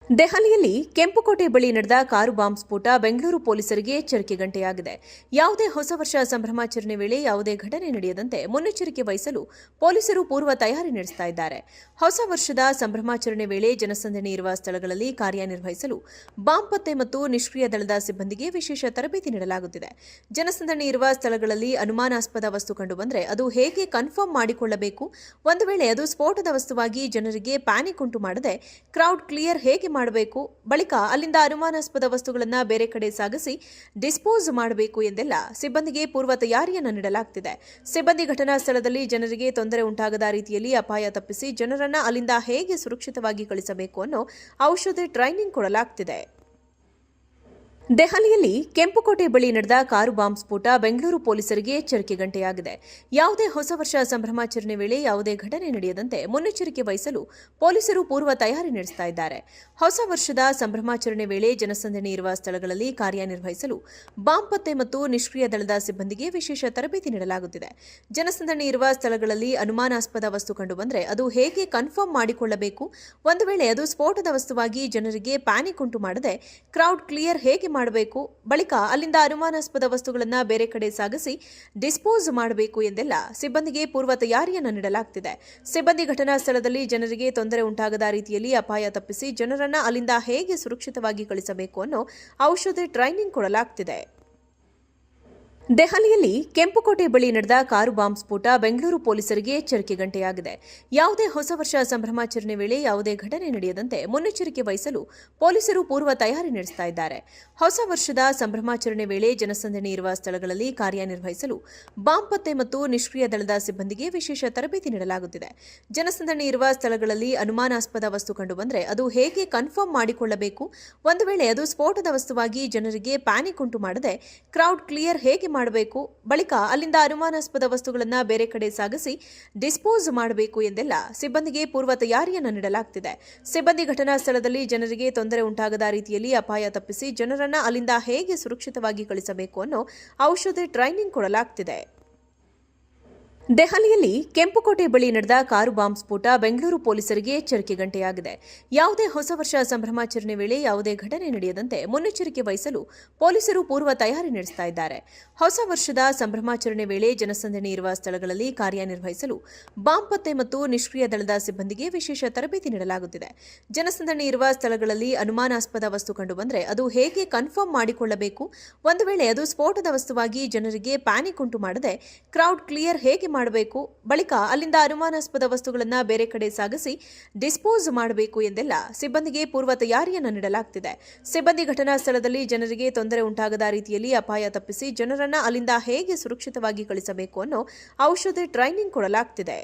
ದೆಹಲಿಯಲ್ಲಿ ಕೆಂಪುಕೋಟೆ ಬಳಿ ನಡೆದ ಕಾರು ಬಾಂಬ್ ಸ್ಫೋಟ ಬೆಂಗಳೂರು ಪೊಲೀಸರಿಗೆ ಎಚ್ಚರಿಕೆ ಗಂಟೆಯಾಗಿದೆ. ಯಾವುದೇ ಹೊಸ ವರ್ಷ ಸಂಭ್ರಮಾಚರಣೆ ವೇಳೆ ಯಾವುದೇ ಘಟನೆ ನಡೆಯದಂತೆ ಮುನ್ನೆಚ್ಚರಿಕೆ ವಹಿಸಲು ಪೊಲೀಸರು ಪೂರ್ವ ತಯಾರಿ ನಡೆಸುತ್ತಿದ್ದಾರೆ. ಹೊಸ ವರ್ಷದ ಸಂಭ್ರಮಾಚರಣೆ ವೇಳೆ ಜನಸಂದಣಿ ಇರುವ ಸ್ಥಳಗಳಲ್ಲಿ ಕಾರ್ಯನಿರ್ವಹಿಸಲು ಬಾಂಬ್ ಪತ್ತೆ ಮತ್ತು ನಿಷ್ಕ್ರಿಯ ದಳದ ಸಿಬ್ಬಂದಿಗೆ ವಿಶೇಷ ತರಬೇತಿ ನೀಡಲಾಗುತ್ತಿದೆ. ಜನಸಂದಣಿ ಇರುವ ಸ್ಥಳಗಳಲ್ಲಿ ಅನುಮಾನಾಸ್ಪದ ವಸ್ತು ಕಂಡುಬಂದರೆ ಅದು ಹೇಗೆ ಕನ್ಫರ್ಮ್ ಮಾಡಿಕೊಳ್ಳಬೇಕು, ಒಂದು ವೇಳೆ ಅದು ಸ್ಫೋಟದ ವಸ್ತುವಾಗಿ ಜನರಿಗೆ ಪ್ಯಾನಿಕ್ ಉಂಟು ಮಾಡದೆ ಕ್ರೌಡ್ ಕ್ಲಿಯರ್ ಹೇಗೆ ಮಾಡಬೇಕು, ಬಳಿಕ ಅಲ್ಲಿಂದ ಅನುಮಾನಾಸ್ಪದ ವಸ್ತುಗಳನ್ನು ಬೇರೆ ಕಡೆ ಸಾಗಿಸಿ ಡಿಸ್ಪೋಸ್ ಮಾಡಬೇಕು ಎಂದೆಲ್ಲ ಸಿಬ್ಬಂದಿಗೆ ಪೂರ್ವ ತಯಾರಿಯನ್ನು ನೀಡಲಾಗುತ್ತಿದೆ. ಸಿಬ್ಬಂದಿ ಘಟನಾ ಸ್ಥಳದಲ್ಲಿ ಜನರಿಗೆ ತೊಂದರೆ ಉಂಟಾಗದ ರೀತಿಯಲ್ಲಿ ಅಪಾಯ ತಪ್ಪಿಸಿ ಜನರನ್ನು ಅಲ್ಲಿಂದ ಹೇಗೆ ಸುರಕ್ಷಿತವಾಗಿ ಕಳಿಸಬೇಕು ಅನ್ನೋ ಔಷಧಿ ಟ್ರೈನಿಂಗ್ ಕೊಡಲಾಗುತ್ತಿದೆ. ದೆಹಲಿಯಲ್ಲಿ ಕೆಂಪುಕೋಟೆ ಬಳಿ ನಡೆದ ಕಾರು ಬಾಂಬ್ ಸ್ಫೋಟ ಬೆಂಗಳೂರು ಪೊಲೀಸರಿಗೆ ಎಚ್ಚರಿಕೆ ಗಂಟೆಯಾಗಿದೆ. ಯಾವುದೇ ಹೊಸ ವರ್ಷ ಸಂಭ್ರಮಾಚರಣೆ ವೇಳೆ ಯಾವುದೇ ಘಟನೆ ನಡೆಯದಂತೆ ಮುನ್ನೆಚ್ಚರಿಕೆ ವಹಿಸಲು ಪೊಲೀಸರು ಪೂರ್ವ ತಯಾರಿ ನಡೆಸುತ್ತಿದ್ದಾರೆ. ಹೊಸ ವರ್ಷದ ಸಂಭ್ರಮಾಚರಣೆ ವೇಳೆ ಜನಸಂದಣಿ ಇರುವ ಸ್ಥಳಗಳಲ್ಲಿ ಕಾರ್ಯನಿರ್ವಹಿಸಲು ಬಾಂಬ್ ಪತ್ತೆ ಮತ್ತು ನಿಷ್ಕ್ರಿಯ ದಳದ ಸಿಬ್ಬಂದಿಗೆ ವಿಶೇಷ ತರಬೇತಿ ನೀಡಲಾಗುತ್ತಿದೆ. ಜನಸಂದಣಿ ಇರುವ ಸ್ಥಳಗಳಲ್ಲಿ ಅನುಮಾನಾಸ್ಪದ ವಸ್ತು ಕಂಡುಬಂದರೆ ಅದು ಹೇಗೆ ಕನ್ಫರ್ಮ್ ಮಾಡಿಕೊಳ್ಳಬೇಕು, ಒಂದು ವೇಳೆ ಅದು ಸ್ಫೋಟದ ವಸ್ತುವಾಗಿ ಜನರಿಗೆ ಪ್ಯಾನಿಕ್ ಉಂಟು ಮಾಡದೆ ಕ್ರೌಡ್ ಕ್ಲಿಯರ್ ಹೇಗೆ ಮಾಡಬೇಕು, ಬಳಿಕ ಅಲ್ಲಿಂದ ಅನುಮಾನಾಸ್ಪದ ವಸ್ತುಗಳನ್ನು ಬೇರೆ ಕಡೆ ಸಾಗಿಸಿ ಡಿಸ್ಪೋಸ್ ಮಾಡಬೇಕು ಎಂದೆಲ್ಲ ಸಿಬ್ಬಂದಿಗೆ ಪೂರ್ವ ತಯಾರಿಯನ್ನು ನೀಡಲಾಗುತ್ತಿದೆ. ಸಿಬ್ಬಂದಿ ಘಟನಾ ಸ್ಥಳದಲ್ಲಿ ಜನರಿಗೆ ತೊಂದರೆ ಉಂಟಾಗದ ರೀತಿಯಲ್ಲಿ ಅಪಾಯ ತಪ್ಪಿಸಿ ಜನರನ್ನು ಅಲ್ಲಿಂದ ಹೇಗೆ ಸುರಕ್ಷಿತವಾಗಿ ಕಳಿಸಬೇಕು ಅನ್ನೋ ಔಷಧಿ ಟ್ರೈನಿಂಗ್ ಕೊಡಲಾಗುತ್ತಿದೆ. ದೆಹಲಿಯಲ್ಲಿ ಕೆಂಪುಕೋಟೆ ಬಳಿ ನಡೆದ ಕಾರು ಬಾಂಬ್ ಸ್ಫೋಟ ಬೆಂಗಳೂರು ಪೊಲೀಸರಿಗೆ ಎಚ್ಚರಿಕೆ ಗಂಟೆಯಾಗಿದೆ. ಯಾವುದೇ ಹೊಸ ವರ್ಷ ಸಂಭ್ರಮಾಚರಣೆ ವೇಳೆ ಯಾವುದೇ ಘಟನೆ ನಡೆಯದಂತೆ ಮುನ್ನೆಚ್ಚರಿಕೆ ವಹಿಸಲು ಪೊಲೀಸರು ಪೂರ್ವ ತಯಾರಿ ನಡೆಸುತ್ತಿದ್ದಾರೆ. ಹೊಸ ವರ್ಷದ ಸಂಭ್ರಮಾಚರಣೆ ವೇಳೆ ಜನಸಂದಣಿ ಇರುವ ಸ್ಥಳಗಳಲ್ಲಿ ಕಾರ್ಯನಿರ್ವಹಿಸಲು ಬಾಂಬ್ ಪತ್ತೆ ಮತ್ತು ನಿಷ್ಕ್ರಿಯ ದಳದ ಸಿಬ್ಬಂದಿಗೆ ವಿಶೇಷ ತರಬೇತಿ ನೀಡಲಾಗುತ್ತಿದೆ. ಜನಸಂದಣಿ ಇರುವ ಸ್ಥಳಗಳಲ್ಲಿ ಅನುಮಾನಾಸ್ಪದ ವಸ್ತು ಕಂಡುಬಂದರೆ ಅದು ಹೇಗೆ ಕನ್ಫರ್ಮ್ ಮಾಡಿಕೊಳ್ಳಬೇಕು, ಒಂದು ವೇಳೆ ಅದು ಸ್ಫೋಟದ ವಸ್ತುವಾಗಿ ಜನರಿಗೆ ಪ್ಯಾನಿಕ್ ಉಂಟು ಮಾಡದೆ ಕ್ರೌಡ್ ಕ್ಲಿಯರ್ ಹೇಗೆ ಮಾಡಬೇಕು, ಬಳಿಕ ಅಲ್ಲಿಂದ ಅನುಮಾನಾಸ್ಪದ ವಸ್ತುಗಳನ್ನು ಬೇರೆ ಕಡೆ ಸಾಗಿಸಿ ಡಿಸ್ಪೋಸ್ ಮಾಡಬೇಕು ಎಂದೆಲ್ಲ ಸಿಬ್ಬಂದಿಗೆ ಪೂರ್ವ ತಯಾರಿಯನ್ನು ನೀಡಲಾಗುತ್ತಿದೆ. ಸಿಬ್ಬಂದಿ ಘಟನಾ ಸ್ಥಳದಲ್ಲಿ ಜನರಿಗೆ ತೊಂದರೆ ಉಂಟಾಗದ ರೀತಿಯಲ್ಲಿ ಅಪಾಯ ತಪ್ಪಿಸಿ ಜನರನ್ನು ಅಲ್ಲಿಂದ ಹೇಗೆ ಸುರಕ್ಷಿತವಾಗಿ ಕಳಿಸಬೇಕು ಅನ್ನೋ ಔಷಧಿ ಟ್ರೈನಿಂಗ್ ಕೊಡಲಾಗುತ್ತಿದೆ. ದೆಹಲಿಯಲ್ಲಿ ಕೆಂಪುಕೋಟೆ ಬಳಿ ನಡೆದ ಕಾರು ಬಾಂಬ್ ಸ್ಫೋಟ ಬೆಂಗಳೂರು ಪೊಲೀಸರಿಗೆ ಎಚ್ಚರಿಕೆ ಗಂಟೆಯಾಗಿದೆ. ಯಾವುದೇ ಹೊಸ ವರ್ಷ ಸಂಭ್ರಮಾಚರಣೆ ವೇಳೆ ಯಾವುದೇ ಘಟನೆ ನಡೆಯದಂತೆ ಮುನ್ನೆಚ್ಚರಿಕೆ ವಹಿಸಲು ಪೊಲೀಸರು ಪೂರ್ವ ತಯಾರಿ ನಡೆಸುತ್ತಿದ್ದಾರೆ. ಸಿಬ್ಬಂದಿ ಘಟನಾ ಸ್ಥಳದಲ್ಲಿ ಜನರಿಗೆ ತೊಂದರೆ ಉಂಟಾಗದ ರೀತಿಯಲ್ಲಿ ಅಪಾಯ ತಪ್ಪಿಸಿ ಜನರನ್ನು ಅಲ್ಲಿಂದ ಹೇಗೆ ಸುರಕ್ಷಿತವಾಗಿ ಕಳಿಸಬೇಕು ಅನ್ನೋ ದೆಹಲಿಯಲ್ಲಿ ಕೆಂಪುಕೋಟೆ ಬಳಿ ನಡೆದ ಕಾರು ಬಾಂಬ್ ಸ್ಫೋಟ ಬೆಂಗಳೂರು ಪೊಲೀಸರಿಗೆ ಎಚ್ಚರಿಕೆ ಗಂಟೆಯಾಗಿದೆ. ಯಾವುದೇ ಹೊಸ ವರ್ಷ ಸಂಭ್ರಮಾಚರಣೆ ವೇಳೆ ಯಾವುದೇ ಘಟನೆ ನಡೆಯದಂತೆ ಮುನ್ನೆಚ್ಚರಿಕೆ ವಹಿಸಲು ಪೊಲೀಸರು ಪೂರ್ವ ತಯಾರಿ ನಡೆಸುತ್ತಿದ್ದಾರೆ. ಹೊಸ ವರ್ಷದ ಸಂಭ್ರಮಾಚರಣೆ ವೇಳೆ ಜನಸಂದಣಿ ಇರುವ ಸ್ಥಳಗಳಲ್ಲಿ ಕಾರ್ಯನಿರ್ವಹಿಸಲು ಬಾಂಬ್ ಪತ್ತೆ ಮತ್ತು ನಿಷ್ಕ್ರಿಯ ದಳದ ಸಿಬ್ಬಂದಿಗೆ ವಿಶೇಷ ತರಬೇತಿ ನೀಡಲಾಗುತ್ತಿದೆ. ಜನಸಂದಣಿ ಇರುವ ಸ್ಥಳಗಳಲ್ಲಿ ಅನುಮಾನಾಸ್ಪದ ವಸ್ತು ಕಂಡುಬಂದರೆ ಅದು ಹೇಗೆ ಕನ್ಫರ್ಮ್ ಮಾಡಿಕೊಳ್ಳಬೇಕು, ಒಂದು ವೇಳೆ ಅದು ಸ್ಫೋಟದ ವಸ್ತುವಾಗಿ ಜನರಿಗೆ ಪ್ಯಾನಿಕ್ ಉಂಟು ಮಾಡದೆ ಕ್ರೌಡ್ ಕ್ಲಿಯರ್ ಹೇಗೆ ಮಾಡಬೇಕು, ಬಳಿಕ ಅಲ್ಲಿಂದ ಅನುಮಾನಾಸ್ಪದ ವಸ್ತುಗಳನ್ನು ಬೇರೆ ಕಡೆ ಸಾಗಿಸಿ ಡಿಸ್ಪೋಸ್ ಮಾಡಬೇಕು ಎಂದೆಲ್ಲ ಸಿಬ್ಬಂದಿಗೆ ಪೂರ್ವ ತಯಾರಿಯನ್ನು ನೀಡಲಾಗುತ್ತಿದೆ. ಸಿಬ್ಬಂದಿ ಘಟನಾ ಸ್ಥಳದಲ್ಲಿ ಜನರಿಗೆ ತೊಂದರೆ ಉಂಟಾಗದ ರೀತಿಯಲ್ಲಿ ಅಪಾಯ ತಪ್ಪಿಸಿ ಜನರನ್ನು ಅಲ್ಲಿಂದ ಹೇಗೆ ಸುರಕ್ಷಿತವಾಗಿ ಕಳಿಸಬೇಕು ಅನ್ನೋ ಔಷಧಿ ಟ್ರೈನಿಂಗ್ ಕೊಡಲಾಗುತ್ತಿದೆ.